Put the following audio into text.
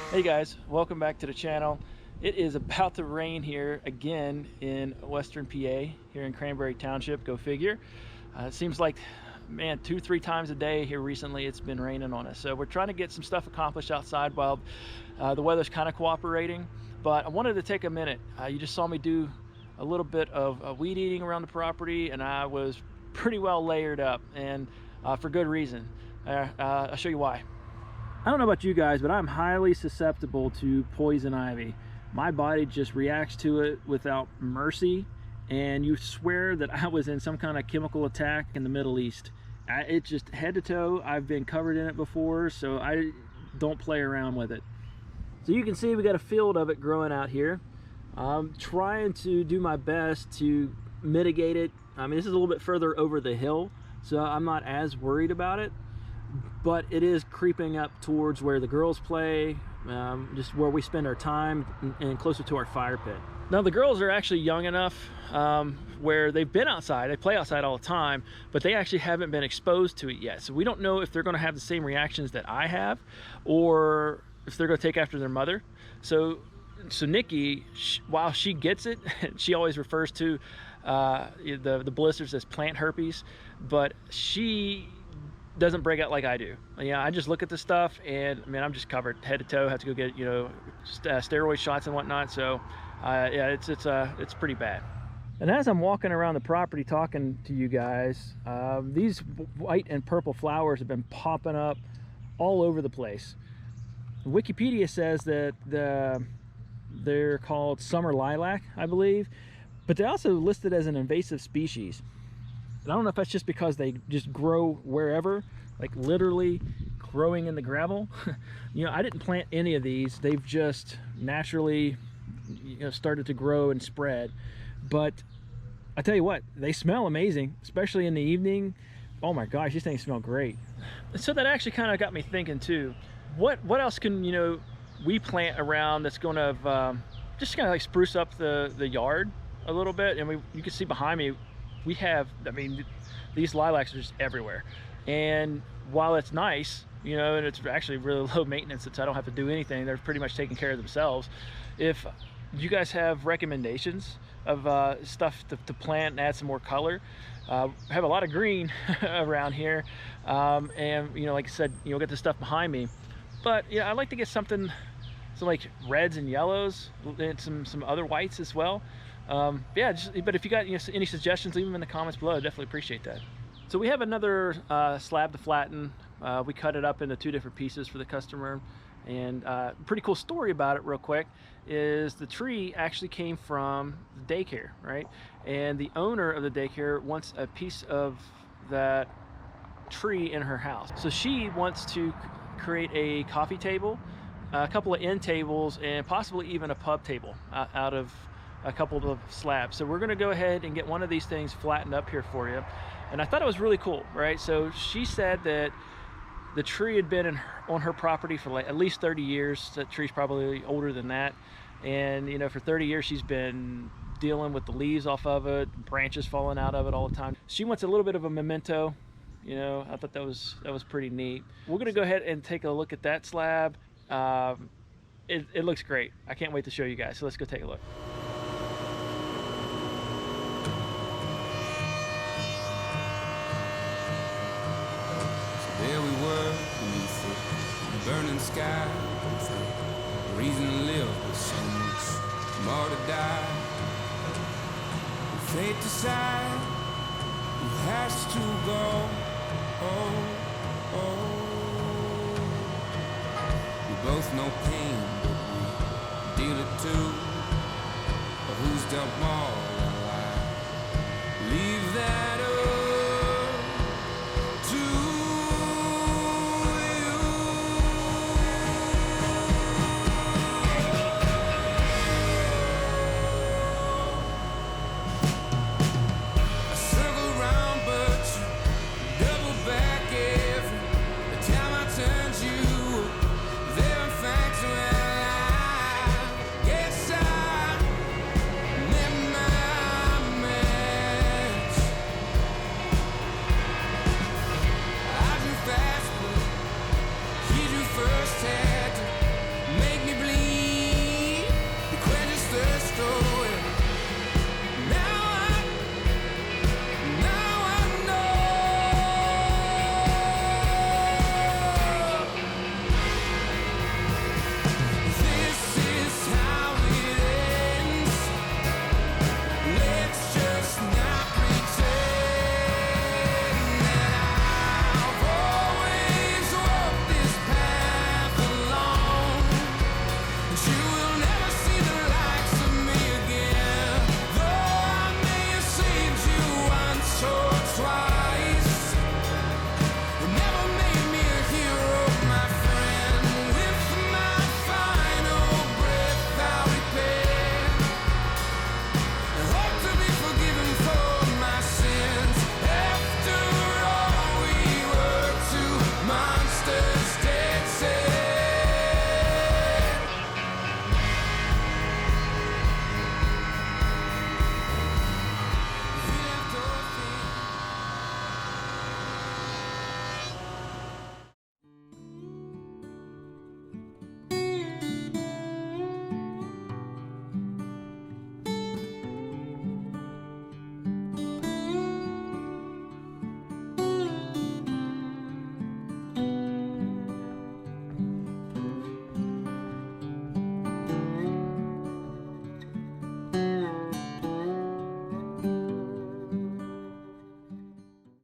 Hey guys, welcome back to the channel. It is about to rain here again in Western PA, here in Cranberry Township, go figure. It seems like, man, 2-3 times a day here recently it's been raining on us. So we're trying to get some stuff accomplished outside while the weather's kind of cooperating. But I wanted to take a minute. You just saw me do a little bit of weed eating around the property, and I was pretty well layered up, and for good reason. I'll show you why. I don't know about you guys, but I'm highly susceptible to poison ivy. My body just reacts to it without mercy, and you swear that I was in some kind of chemical attack in the Middle East. It just head to toe. I've been covered in it before, so I don't play around with it. So you can see we got a field of it growing out here. I'm trying to do my best to mitigate it. I mean, this is a little bit further over the hill, so I'm not as worried about it. But it is creeping up towards where the girls play, just where we spend our time, and closer to our fire pit. Now the girls are actually young enough where they've been outside, they play outside all the time, but they actually haven't been exposed to it yet. So we don't know if they're going to have the same reactions that I have, or if they're going to take after their mother. So Nikki, while she gets it, she always refers to the blisters as plant herpes, but she doesn't break out like I do. Yeah, I just look at the stuff and man, I'm just covered head to toe. Have to go get, you know, steroid shots and whatnot. So yeah, it's pretty bad. And as I'm walking around the property talking to you guys, these white and purple flowers have been popping up all over the place. Wikipedia says that they're called summer lilac, I believe, but they're also listed as an invasive species. And I don't know if that's just because they just grow wherever, like literally growing in the gravel. You know, I didn't plant any of these. They've just naturally, you know, started to grow and spread. But I tell you what, they smell amazing, especially in the evening. Oh my gosh, these things smell great. And so that actually kind of got me thinking too, what else can, you know, we plant around that's going to just kind of like spruce up the yard a little bit. And you can see behind me, we have, I mean, these lilacs are just everywhere. And while it's nice, you know, and it's actually really low maintenance since I don't have to do anything, they're pretty much taking care of themselves. If you guys have recommendations of stuff to plant and add some more color, I have a lot of green around here. And, you know, like I said, you'll get the stuff behind me. But yeah, I like to get something, some like reds and yellows and some other whites as well. Yeah, but if you got, you know, any suggestions, leave them in the comments below. I definitely appreciate that. So we have another slab to flatten. We cut it up into 2 different pieces for the customer. And pretty cool story about it real quick is the tree actually came from the daycare, right? And the owner of the daycare wants a piece of that tree in her house. So she wants to create a coffee table, a couple of end tables, and possibly even a pub table out of a couple of slabs. So we're going to go ahead and get one of these things flattened up here for you. And I thought it was really cool, right? So she said that the tree had been on her property for like at least 30 years. That tree's probably older than that. And, you know, for 30 years, she's been dealing with the leaves off of it, branches falling out of it all the time. She wants a little bit of a memento. You know, I thought that was pretty neat. We're gonna go ahead and take a look at that slab. It looks great. I can't wait to show you guys. So let's go take a look. There we were beneath the burning sky, with a reason to live, but so much more to die. With fate decide who has to go. We both know pain, but we deal it too. But who's dealt more than life? Leave that